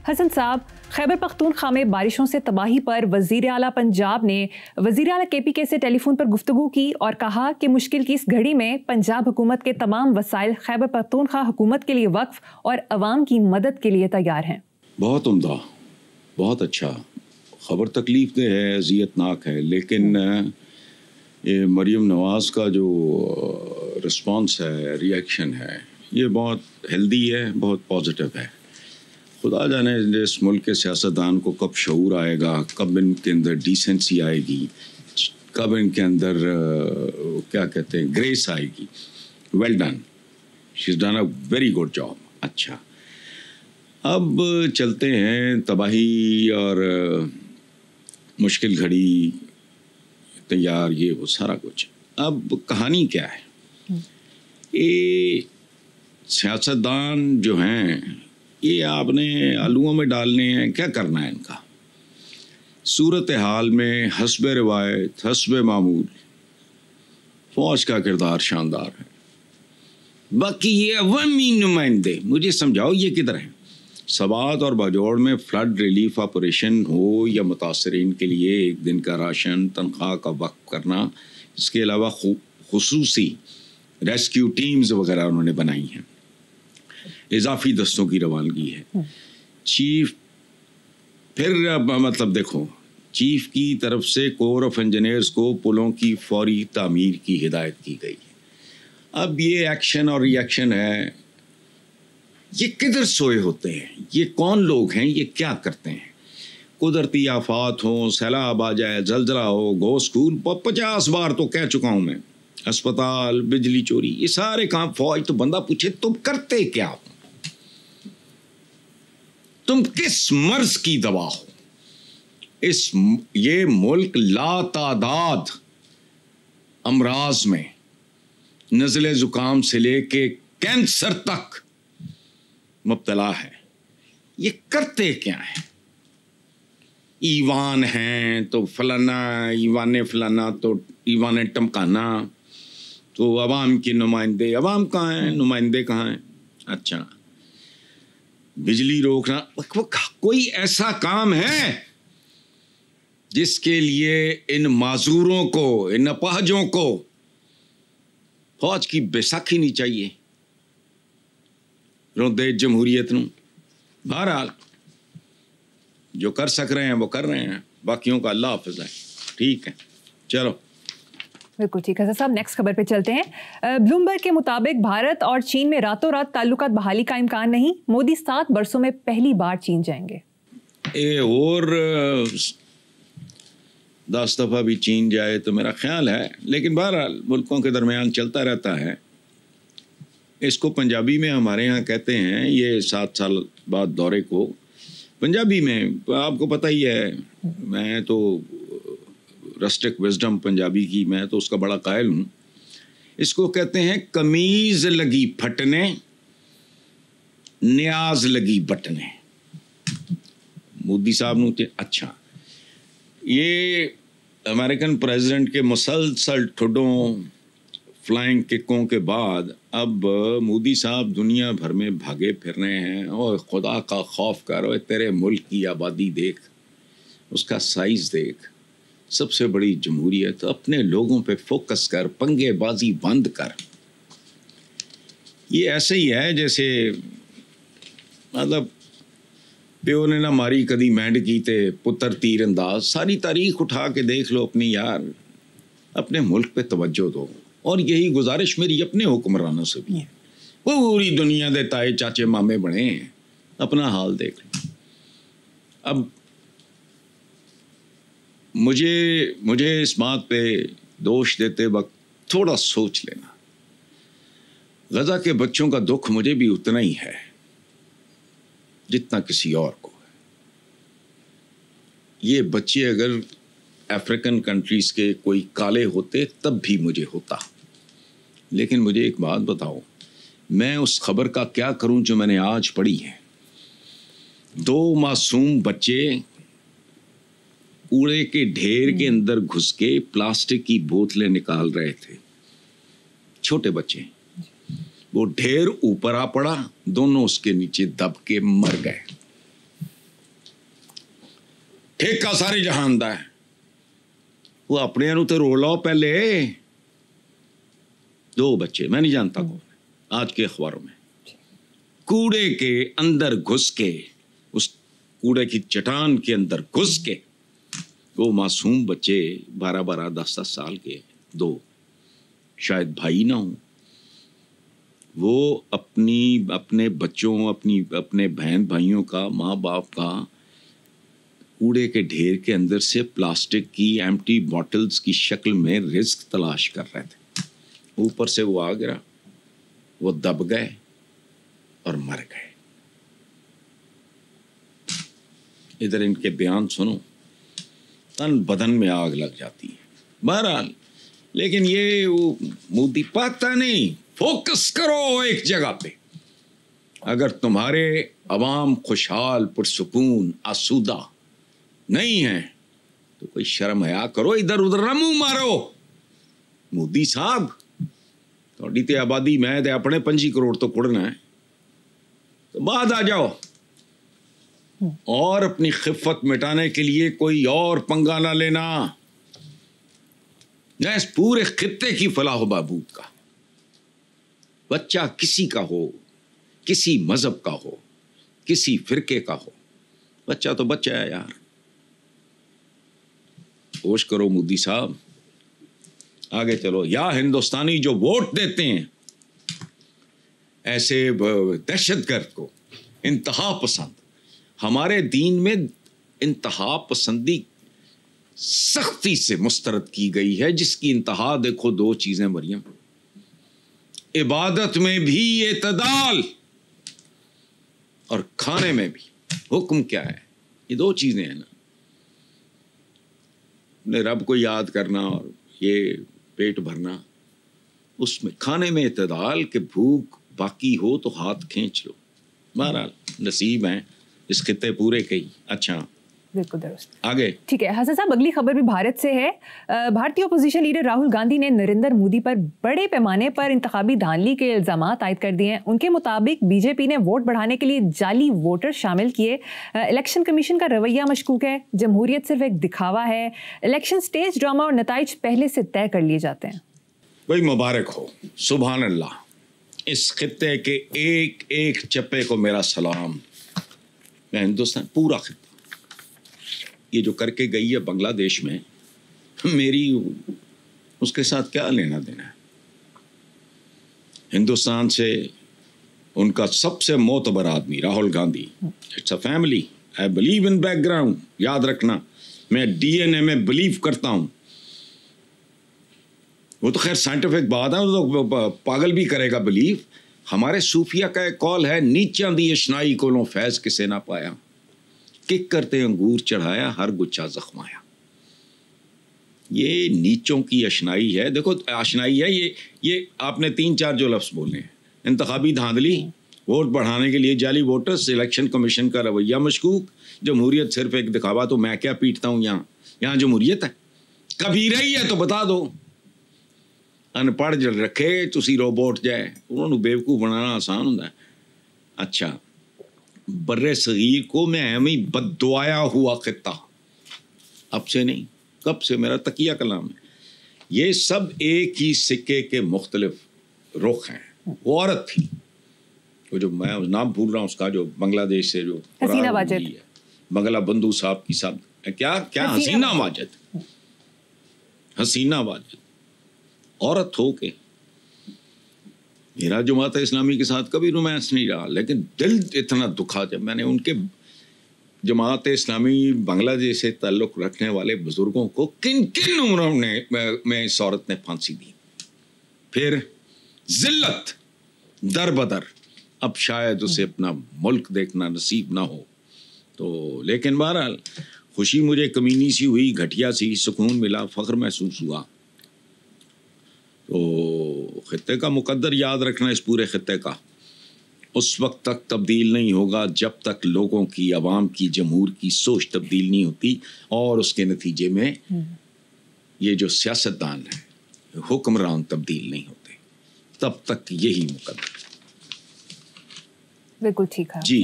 حسن صاحب، خیبر پختونخوا میں بارشوں سے تباہی پر وزیر اعلیٰ پنجاب نے وزیر اعلیٰ KPK سے ٹیلی فون پر گفتگو کی اور کہا کہ مشکل کی اس گھڑی میں پنجاب حکومت کے تمام وسائل خیبر پختونخوا حکومت کے لیے وقف اور عوام کی مدد کے لیے تیار ہیں۔ بہت عمدہ، بہت اچھا خبر، تکلیف دہ ہے، اذیت ناک ہے، لیکن یہ مریم نواز کا جو رسپانس ہے، ری ایکشن ہے، یہ بہت ہیلدی ہے، بہت پازیٹیو ہے۔ خدا جانے اس ملک کے سیاستدان کو کب شعور آئے گا، کب ان کے اندر ڈیسنسی آئے گی، کب ان کے اندر کیا کہتے ہیں گریس آئے گی۔ Well done, she is done a very good job. اچھا، اب چلتے ہیں تباہی اور مشکل گھڑی تیار، یہ وہ سارا کچھ۔ اب کہانی کیا ہے؟ یہ سیاستدان جو ہیں، یہ آپ نے آلوؤں میں ڈالنے ہیں، کیا کرنا ہے ان کا؟ صورتحال میں حسب روایت، حسب معمول فوج کا کردار شاندار ہے۔ باقی یہ عوامی نمائندے مجھے سمجھاؤ یہ کدھر ہیں؟ سوات اور باجوڑ میں فلڈ ریلیف آپریشن ہو یا متاثرین کے لیے ایک دن کا راشن، تنخواہ کا وقف کرنا، اس کے علاوہ خصوصی ریسکیو ٹیمز وغیرہ انہوں نے بنائی ہیں، اضافی دستوں کی روانگی ہے۔ چیف پھر مطلب دیکھو، چیف کی طرف سے کور آف انجینئرز کو پلوں کی فوری تعمیر کی ہدایت کی گئی ہے۔ اب یہ ایکشن اور ری ایکشن ہے، یہ کدھر سوئے ہوتے ہیں؟ یہ کون لوگ ہیں؟ یہ کیا کرتے ہیں؟ قدرتی آفات ہوں، سیلاب آ جائے، زلزلہ ہو، گو اسکول، 50 بار تو کہہ چکا ہوں میں، اسپتال، بجلی چوری، یہ سارے کام فوج۔ تو بندہ پوچھے تم کرتے کیا ہو؟ تم کس مرض کی دوا ہو؟ یہ ملک لا تعداد امراض میں، نزلے زکام سے لے کے کینسر تک مبتلا ہے۔ یہ کرتے کیا ہیں؟ ایوان ہیں تو فلانا، ایوان فلانا تو ایوان ٹمکانا، تو عوام کے نمائندے، عوام کہاں ہیں؟ نمائندے کہاں ہیں؟ اچھا، بجلی روکنا، کوئی ایسا کام ہے جس کے لیے ان معذوروں کو، ان اپاہجوں کو فوج کی بیساکھی نہیں چاہیے؟ روندے جمہوریت نو۔ بہرحال جو کر سک رہے ہیں وہ کر رہے ہیں، باقیوں کا اللہ حافظ ہے۔ ٹھیک ہے، چلو بالکل ٹھیک ہے صاحب، نیکسٹ خبر پہ چلتے ہیں۔ بلومبرگ کے مطابق بھارت اور چین میں راتوں رات تعلقات بحالی کا امکان نہیں، مودی 7 برسوں میں پہلی بار چین جائیں گے۔ اور 10 دفعہ بھی چین جائے تو میرا خیال ہے، لیکن بہرحال ملکوں کے درمیان چلتا رہتا ہے۔ اس کو پنجابی میں ہمارے ہاں کہتے ہیں، یہ 7 سال بعد دورے کو پنجابی میں، آپ کو پتہ ہی ہے، میں تو رسٹک وزڈم پنجابی کی، میں تو اس کا بڑا قائل ہوں۔ اس کو کہتے ہیں قمیض لگی پھٹنے، نیاز لگی بٹنے۔ مودی صاحب نے اچھا، یہ امریکن پریزیڈنٹ کے مسلسل ٹھڈوں، فلائنگ ککوں کے بعد اب مودی صاحب دنیا بھر میں بھاگے پھر رہے ہیں۔ اور خدا کا خوف کرو، تیرے ملک کی آبادی دیکھ، اس کا سائز دیکھ، سب سے بڑی جمہوریت، اپنے لوگوں پہ فوکس کر، پنگے بازی بند کر۔ یہ ایسے ہی ہے جیسے مطلب پیو نے نہ ماری کدی مینڈ کی تے پتر تیر انداز۔ ساری تاریخ اٹھا کے دیکھ لو اپنی یار، اپنے ملک پہ توجہ دو۔ اور یہی گزارش میری اپنے حکمرانوں سے بھی ہے، وہ پوری دنیا دے تائے چاچے مامے بنے ہیں، اپنا حال دیکھ لو۔ اب مجھے اس بات پہ دوش دیتے وقت تھوڑا سوچ لینا، غزہ کے بچوں کا دکھ مجھے بھی اتنا ہی ہے جتنا کسی اور کو ہے۔ یہ بچے اگر افریقن کنٹریز کے کوئی کالے ہوتے تب بھی مجھے ہوتا، لیکن مجھے ایک بات بتاؤ، میں اس خبر کا کیا کروں جو میں نے آج پڑھی ہے؟ 2 معصوم بچے کوڑے کے ڈھیر کے اندر گھس کے پلاسٹک کی بوتلیں نکال رہے تھے، چھوٹے بچے، وہ ڈھیر اوپر آ پڑا، دونوں اس کے نیچے دب کے مر گئے۔ ਠੇਕਾ ਸਾਰੇ ਜਹਾਨ ਦਾ ਹੈ। وہ اپنے ਨੂੰ ਤੇ ਰੋਲ ਲਾਓ ਪਹਿਲੇ। 2 بچے میں نہیں جانتا کون آج کے اخباروں میں کوڑے کے اندر گھس کے اس کوڑے کی چٹان کے اندر گھس کے وہ معصوم بچے 12 10 سال کے 2 شاید بھائی نہ ہوں، وہ اپنے بچوں اپنے بہن بھائیوں کا ماں باپ کا کوڑے کے ڈھیر کے اندر سے پلاسٹک کی ایمٹی باٹلز کی شکل میں رزق تلاش کر رہے تھے۔ اوپر سے وہ آ گرا، وہ دب گئے اور مر گئے۔ ادھر ان کے بیان سنو، تن بدن میں آگ لگ جاتی ہے۔ بہرحال لیکن یہ وہ مودی پاتا نہیں، فوکس کرو ایک جگہ پہ۔ اگر تمہارے عوام خوشحال پرسکون آسودہ نہیں ہیں تو کوئی شرم حیا کرو، ادھر ادھر نہ منہ مارو۔ مودی صاحب تھوڑی تے آبادی میں تے اپنے 25 کروڑ تو کڑنا ہے، تو بعد آ جاؤ اور اپنی خفت مٹانے کے لیے کوئی اور پنگا نہ لینا۔ اس پورے خطے کی فلاح و بہبود کا، بچہ کسی کا ہو، کسی مذہب کا ہو، کسی فرقے کا ہو، بچہ تو بچہ ہے یار۔ ہوش کرو مودی صاحب، آگے چلو۔ یا ہندوستانی جو ووٹ دیتے ہیں ایسے دہشت گرد کو، انتہا پسند، ہمارے دین میں انتہا پسندی سختی سے مسترد کی گئی ہے، جس کی انتہا دیکھو 2 چیزیں مریم، عبادت میں بھی اعتدال اور کھانے میں بھی۔ حکم کیا ہے؟ یہ 2 چیزیں ہیں نا، اپنے رب کو یاد کرنا اور یہ پیٹ بھرنا، اس میں کھانے میں اعتدال، کہ بھوک باقی ہو تو ہاتھ کھینچ لو۔ بہرحال نصیب ہیں اس خطے پورے کے۔ اچھا بالکل درست، آگے ٹھیک ہے حسن صاحب، اگلی خبر بھی بھارت سے ہے۔ بھارتی اپوزیشن لیڈر راہل گاندھی نے نریندر مودی پر بڑے پیمانے پر انتخابی دھاندلی کے الزامات عائد کر دیے ہیں۔ ان کے مطابق بی جے پی نے ووٹ بڑھانے کے لیے جعلی ووٹر شامل کیے۔ الیکشن کمیشن کا رویہ مشکوک ہے، جمہوریت صرف ایک دکھاوا ہے، الیکشن سٹیج ڈرامہ اور نتائج پہلے سے طے کر لیے جاتے ہیں۔ بھائی مبارک ہو، سبحان اللہ، اس خطے کے ایک ایک چپے کو میرا سلام۔ میں ہندوستان پورا خطہ یہ جو کر کے گئی ہے بنگلہ دیش میں، میری اس کے ساتھ کیا لینا دینا ہے؟ ہندوستان سے ان کا سب سے معتبر آدمی Rahul Gandhi, it's a family, I believe in background, یاد رکھنا میں ڈی این اے میں بلیو کرتا ہوں۔ وہ تو خیر سائنٹیفک بات ہے، وہ تو پاگل بھی کرے گا بلیو۔ ہمارے صوفیہ کا ایک قول ہے، نیچاں دی اشنائی کولوں فیض کسے نہ پایا، کک کرتے انگور چڑھایا ہر گچھا زخمایا۔ یہ نیچوں کی اشنائی ہے، دیکھو اشنائی ہے یہ آپ نے 3-4 جو لفظ بولے ہیں، انتخابی دھاندلی، ووٹ بڑھانے کے لیے جعلی ووٹرز، الیکشن کمیشن کا رویہ مشکوک، جمہوریت صرف ایک دکھاوا۔ تو میں کیا پیٹتا ہوں یہاں جمہوریت ہے؟ کبھی رہی ہے تو بتا دو۔ ان پڑھ رکھے تسی روبوٹ جائے، انہوں نے بیوقوف بنانا آسان ہوتا ہے۔ اچھا، بر صغیر کو میں ہمیں بد دعایا ہوا خطہ، اب سے نہیں کب سے میرا تقیہ کلام ہے۔ یہ سب ایک ہی سکے کے مختلف رخ ہیں۔ وہ عورت تھی، وہ جو میں نام بھول رہا ہوں اس کا، جو بنگلہ دیش سے جو حسینہ واجد، بنگلہ بندھو صاحب کی صاحب کیا حسینہ واجد، حسینہ واجد عورت ہو کے، میرا جماعت اسلامی کے ساتھ کبھی رومانس نہیں رہا، لیکن دل اتنا دکھا جب میں نے ان کے جماعت اسلامی بنگلہ دیش سے تعلق رکھنے والے بزرگوں کو کن عمروں میں اس عورت نے پھانسی دی۔ پھر ذلت در بدر، اب شاید اسے اپنا ملک دیکھنا نصیب نہ ہو تو، لیکن بہرحال خوشی مجھے کمینی سی ہوئی، گھٹیا سی، سکون ملا، فخر محسوس ہوا۔ تو خطے کا مقدر یاد رکھنا، اس پورے خطے کا اس وقت تک تبدیل نہیں ہوگا جب تک لوگوں کی، عوام کی، جمہور کی سوچ تبدیل نہیں ہوتی، اور اس کے نتیجے میں یہ جو سیاستدان ہیں، حکمران تبدیل نہیں ہوتے، تب تک یہی مقدر۔ بالکل ٹھیک ہے جی۔